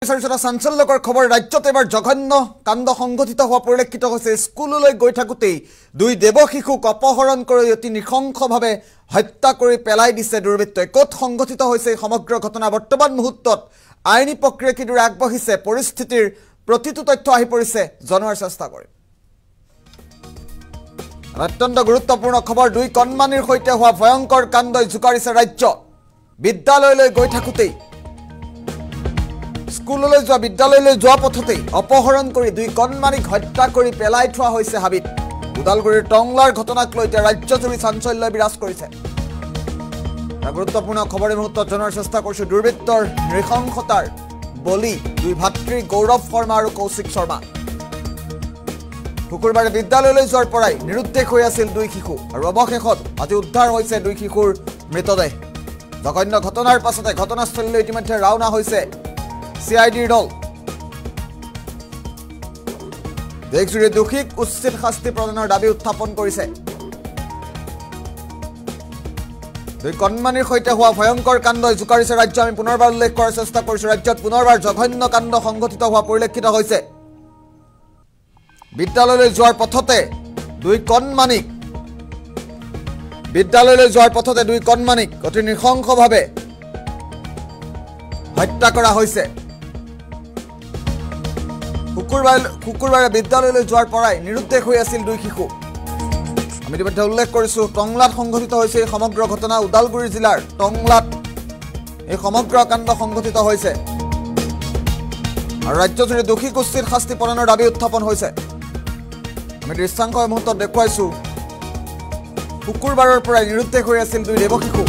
বিচাৰিছো চাঞ্চল্যকৰ খবৰ ৰাজ্যত এবাৰ জঘন্য কাণ্ড সংঘটিত হোৱা পৰিলক্ষিত হৈছে স্কুললৈ গৈ থাকোতেই দুই দেৱশিশুক অপহৰণ কৰি অতি নৃশংসভাৱে হত্যা কৰি পেলাই দিছে দুৰ্বৃত্তই ক'ত সংঘটিত হৈছে সমগ্ৰ ঘটনা বৰ্তমান মুহূৰ্তত আইনী প্ৰক্ৰিয়া কিদৰে আগবাঢ়িছে পৰিস্থিতিৰ প্ৰতিটো তথ্য আহি পৰিছে জনোৱাৰ চেষ্টা কৰিম অত্যন্ত গুৰুত্বপূৰ্ণ খবৰ দুই কণমানিৰ সৈতে হোৱা ভয়ংকৰ কাণ্ডই জোকাৰিছে ৰাজ্য বিদ্যালয়লৈ গৈ থাকোতেই স্কুললৈ যোৱা বিদ্যালয়লৈ যোৱা পথতেই অপহৰণ কৰি দুই কণমানিক হত্যা কৰি পেলাই থোৱা হৈছে হাবিত উদালগুৰিৰ টংলাৰ ঘটনাক লৈ ৰাজ্যজুৰি চাঞ্চল্য বিৰাজ কৰিছে গুৰুত্বপূৰ্ণ খবৰ এই মুহূৰ্তত জনাৰ চেষ্টা কৰিছো দুৰ্বৃত্তৰ নৃশংসতাৰ বলি দুই ভাতৃ গৌৰৱ শৰ্মা আৰু কৌশিক শৰ্মা শুকুৰবাৰে বিদ্যালয়লৈ যোৱাৰ পৰাই নিৰুদ্দেশ হৈ আছিল দুই শিশু আৰু অৱশেষত আজি উদ্ধাৰ হৈছে দুই শিশুৰ মৃতদেহ জঘন্য ঘটনাৰ পাছতে ঘটনাস্থলীলৈ ইতিমধ্যে ৰাওনা হৈছে CIDৰ দল দেশজুৰি দোষীক উচিত শাস্তি প্ৰদানৰ দাবী উত্থাপন কৰিছে দুই কণমানিৰ সৈতে হোৱা ভয়ংকৰ কাণ্ডই জোকাৰিছে ৰাজ্য আমি পুনৰবাৰ উল্লেখ কৰাৰ চেষ্টা কৰিছো ৰাজ্যত পুনৰবাৰ জঘন্য কাণ্ড সংঘটিত হোৱা পৰিলক্ষিত হৈছে বিদ্যালয়লৈ যোৱাৰ পথতে দুই কণমানিক অতি নৃশংসভাৱে হত্যা কৰা হৈছে শুকুৰবাৰে বিদ্যালয়লৈ যোৱাৰ পৰাই নিৰুদ্দেশ হৈ আছিল দুই শিশু আমি ইতিমধ্যে উল্লেখ কৰিছো টংলাত সংঘটিত হৈছে এই সমগ্ৰ ঘটনা উদালগুৰি জিলাৰ টংলাত এই সমগ্ৰ কাণ্ড সংঘটিত হৈছে আৰু ৰাজ্যজুৰি দোষীক উচিত শাস্তি প্ৰদানৰ দাবী উত্থাপন হৈছে আমি দৃশ্যাংশ এই মুহূৰ্তত দেখুৱাইছো শুকুৰবাৰৰ পৰাই নিৰুদ্দেশ হৈ আছিল দুই দেৱশিশু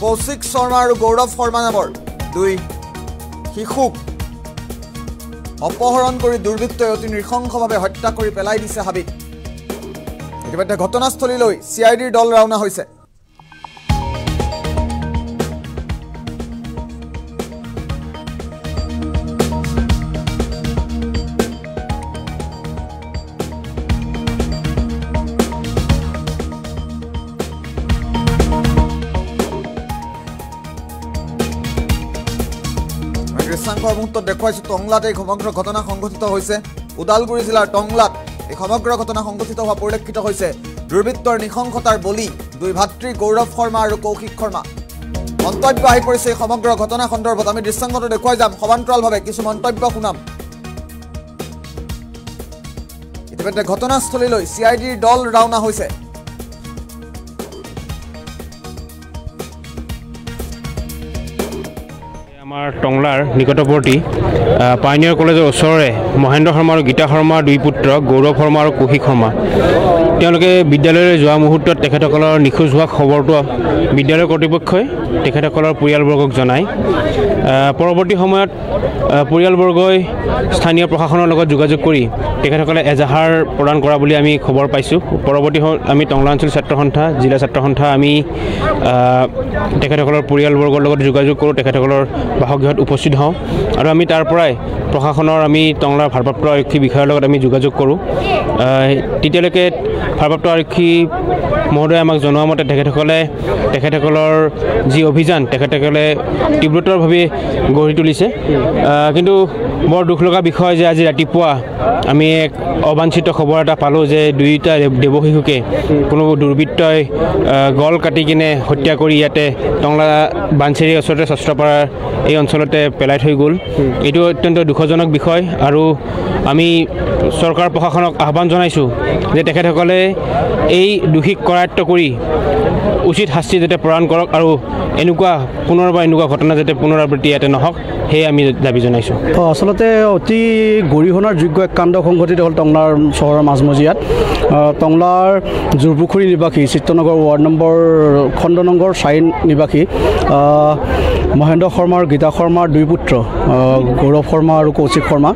কৌশিক শৰ্মা আৰু গৌৰৱ শৰ্মা নামৰ দুই শিশুক অপহৰণ কৰি দুৰ্বৃত্তই অতি নৃশংসভাৱে হত্যা কৰি পেলাই দিছে হাবিত ইতিমধ্যে ঘটনাস্থলীলৈ CIDৰ দল ৰাওনা হৈছে দৃশ্যাংশৰ মুহূৰ্তত দেখুৱাইছো টংলাত এই সমগ্ৰ ঘটনা সংঘটিত হৈছে উদালগুৰি জিলাৰ টংলাত এই সমগ্ৰ ঘটনা সংঘটিত হোৱা পৰিলক্ষিত হৈছে দুৰ্বৃত্তৰ নৃশংসতাৰ বলি দুই ভাতৃ গৌৰৱ শৰ্মা আৰু কৌশিক শৰ্মা মন্তব্য আহি পৰিছে এই সমগ্ৰ ঘটনা সন্দৰ্ভত আমি দৃশ্যাংশটো দেখুৱাই যাম সমান্তৰালভাৱে কিছু মন্তব্য শুনাম ইতিমধ্যে ঘটনাস্থলীলৈ CIDৰ দল ৰাওনা হৈছে আমাৰ টংলাৰ নিকটৱৰ্তী পাইনিয়াৰ কলেজৰ ওচৰৰে মহেন্দ্ৰ শৰ্মা আৰু গীতা শৰ্মাৰ দুই পুত্ৰ গৌৰৱ শৰ্মা আৰু কৌশিক শৰ্মা তেওঁলোকে বিদ্যালয়লৈ যোৱা মুহূৰ্তত তেখেতসকলৰ নিখোজ হোৱা খবৰটো বিদ্যালয়ৰ কৰ্তৃপক্ষই তেখেতসকলৰ পৰিয়ালবৰ্গক জনায় পৰৱৰ্তী সময়ত পৰিয়ালবৰ্গই স্থানীয় প্ৰশাসনৰ লগত যোগাযোগ কৰি তেখেতসকলে এজাহাৰ প্ৰদান কৰা বুলি আমি খবৰ পাইছোঁ পৰৱৰ্তী আমি টংলা অঞ্চল ছাত্ৰ সন্থা জিলা ছাত্ৰ সন্থা আমি তেখেতসকলৰ পৰিয়ালবৰ্গৰ লগত যোগাযোগ কৰোঁ তেখেতসকলৰ বাসগৃহত উপস্থিত হওঁ আৰু আমি তাৰ পৰাই প্ৰশাসনৰ আমি টংলাৰ ভাৰপ্ৰাপ্ত আৰক্ষী বিষয়াৰ লগত আমি যোগাযোগ কৰোঁ তেতিয়ালৈকে ভাৰপ্ৰাপ্ত আৰক্ষী মহোদয়ে আমাক জনোৱা মতে তেখেতসকলৰ যি অভিযান তেখেতসকলে তীব্ৰতৰভাৱে গঢ়ি তুলিছে কিন্তু বৰ দুখ লগা বিষয় যে আজি ৰাতিপুৱা আমি এক অবাঞ্ছিত খবৰ এটা পালোঁ যে দুয়োটা দেৱশিশুকে কোনো দুৰ্বৃত্তই গল কাটি কিনে হত্যা কৰি ইয়াতে টংলা বাঞ্চেৰীৰ ওচৰতে শস্ত্ৰপাৰাৰ এই অঞ্চলতে পেলাই থৈ গ'ল এইটো অত্যন্ত দুখজনক বিষয় আৰু আমি চৰকাৰ প্ৰশাসনক আহ্বান জনাইছোঁ যে তেখেতসকলে এই দোষীক কৰায়ত্ব কৰি উচিত শাস্তি যাতে প্ৰদান কৰক আৰু পুনৰবাৰ এনেকুৱা ঘটনা যাতে পুনৰাবৃত্তি ইয়াতে নহওক সেয়ে আমি দাবী জনাইছোঁ আচলতে অতি গৰিহণাৰ যোগ্য এক কাণ্ড সংঘটিত হ'ল টংলাৰ চহৰৰ মাজমজিয়াত টংলাৰ জোৰপুখুৰী নিবাসী চিত্ৰনগৰ ৱাৰ্ড নম্বৰ খণ্ড নম্বৰ 4 নিবাসী মহেন্দ্ৰ শৰ্মা আৰু গীতা শৰ্মাৰ দুই পুত্ৰ গৌৰৱ শৰ্মা আৰু কৌশিক শৰ্মা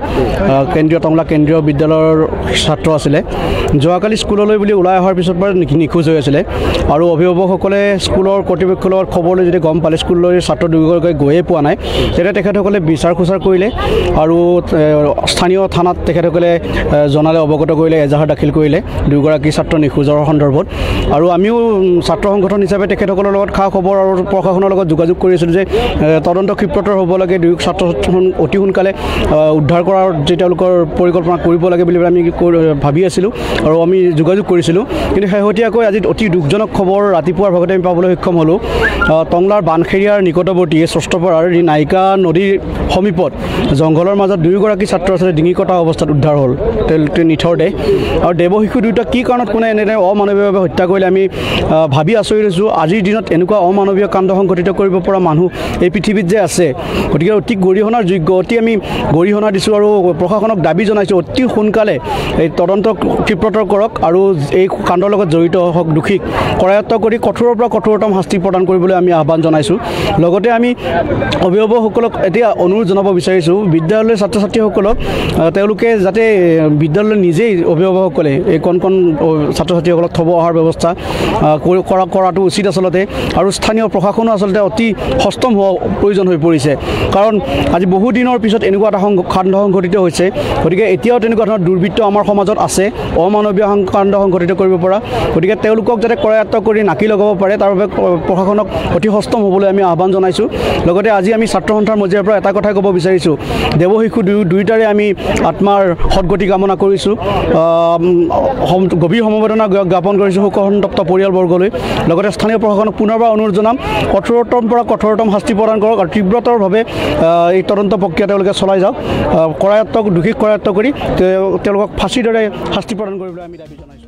টংলা কেন্দ্ৰীয় বিদ্যালয়ৰ ছাত্ৰ আছিলে যোৱাকালি স্কুললৈ বুলি ওলাই অহাৰ পিছত পৰা নিখোজ হৈ আছিলে আৰু অভিভাৱকসকলে স্কুলৰ কৰ্তৃপক্ষৰ লগত খবৰ লৈ যদি গম পালে স্কুললৈ ছাত্ৰ দুয়োগৰাকী গৈয়ে পোৱা নাই তেতিয়া তেখেতসকলে তেখেতসকলে বিচাৰ খোচাৰ কৰিলে আৰু স্থানীয় থানাত তেখেতসকলে জনালে অৱগত কৰিলে এজাহাৰ দাখিল কৰিলে দুয়োগৰাকী ছাত্ৰ নিখোজৰ সন্দৰ্ভত আৰু আমিও ছাত্ৰ সংগঠন হিচাপে তেখেতসকলৰ লগত খা খবৰ আৰু প্ৰশাসনৰ লগত যোগাযোগ কৰি আছিলোঁ যে তদন্ত ক্ষিপ্ৰতৰ হ'ব লাগে দুয়ো ছাত্ৰ অতি সোনকালে উদ্ধাৰ কৰাৰ যে তেওঁলোকৰ পৰিকল্পনা কৰিব লাগে বুলি আমি ভাবি আছিলোঁ আৰু আমি যোগাযোগ কৰিছিলোঁ কিন্তু শেহতীয়াকৈ আজি অতি দুখজনক খবৰ ৰাতিপুৱাৰ ভাগতে আমি পাবলৈ সক্ষম হ'লোঁ টংলাৰ বানখেৰীয়াৰ নিকটৱৰ্তী ষষ্ঠপাৰাৰ নায়িকা নদীৰ সমীপত জংঘলৰ মাজত দুয়োগৰাকী ছাত্ৰ ছাত্ৰী ডিঙি কটা অৱস্থাত উদ্ধাৰ হ'ল তেওঁলোকে নিথৰ দেহ আৰু দেৱশিশু দুয়োটা কি কাৰণত কোনে এনেদৰে অমানৱীয়ভাৱে হত্যা কৰিলে আমি ভাবি আচৰিত হৈছোঁ আজিৰ দিনত এনেকুৱা অমানৱীয় কাণ্ড সংঘটিত কৰিব পৰা মানুহ এই পৃথিৱীত যে আছে গতিকে অতি গৰিহণাৰ যোগ্য অতি আমি গৰিহণা দিছোঁ আৰু প্ৰশাসনক দাবী জনাইছোঁ অতি সোনকালে এই তদন্ত ক্ষিপ্ৰতৰ কৰক আৰু এই কাণ্ডৰ লগত জড়িত হওক দোষীক কৰায়ত্ব কৰি কঠোৰৰ পৰা কঠোৰতম শাস্তি প্ৰদান কৰিবলৈ আমি আহ্বান জনাইছোঁ লগতে আমি অভিভাৱকসকলক এতিয়া অনুৰোধ জনাব বিচাৰিছোঁ বিদ্যালয়ৰ ছাত্ৰ ছাত্ৰীসকলক তেওঁলোকে যাতে বিদ্যালয়ৰ নিজেই অভিভাৱকসকলে এই কণ ছাত্ৰ ছাত্ৰীসকলক থ'ব অহাৰ ব্যৱস্থা কৰাটো উচিত আচলতে আৰু স্থানীয় প্ৰশাসনো আচলতে অতি সষ্টম হোৱা প্ৰয়োজন হৈ পৰিছে কাৰণ আজি বহু দিনৰ পিছত এনেকুৱা এটা কাণ্ড সংঘটিত হৈছে গতিকে এতিয়াও তেনেকুৱা ধৰণৰ দুৰ্বৃত্ত আমাৰ সমাজত আছে অমানৱীয় কাণ্ড সংঘটিত কৰিব পৰা গতিকে তেওঁলোকক যাতে কৰায়ত্ব কৰি নাকি লগাব পাৰে তাৰ বাবে প্ৰশাসনক অতি সষ্টম হ'বলৈ আমি আহ্বান জনাইছোঁ লগতে আজি আমি ছাত্ৰ সন্থাৰ মজিয়াৰ পৰা এটা কথাই ক'ব বিচাৰিছোঁ দেৱশিশু দুয়োটাৰে আমি আত্মাৰ সদগতি কামনা কৰিছোঁ গভীৰ সমবেদনা জ্ঞাপন কৰিছোঁ শোকসন্তপ্ত পৰিয়ালবৰ্গলৈ লগতে স্থানীয় প্ৰশাসনক পুনৰবাৰ অনুৰোধ জনাম কঠোৰতম পৰা কঠোৰতম শাস্তি প্ৰদান কৰক আৰু তীব্ৰতৰভাৱে এই তদন্ত প্ৰক্ৰিয়া তেওঁলোকে চলাই যাওক দোষীক কৰায়ত্ব কৰি তেওঁলোকক ফাঁচীৰ দৰে শাস্তি প্ৰদান কৰিবলৈ আমি দাবী জনাইছোঁ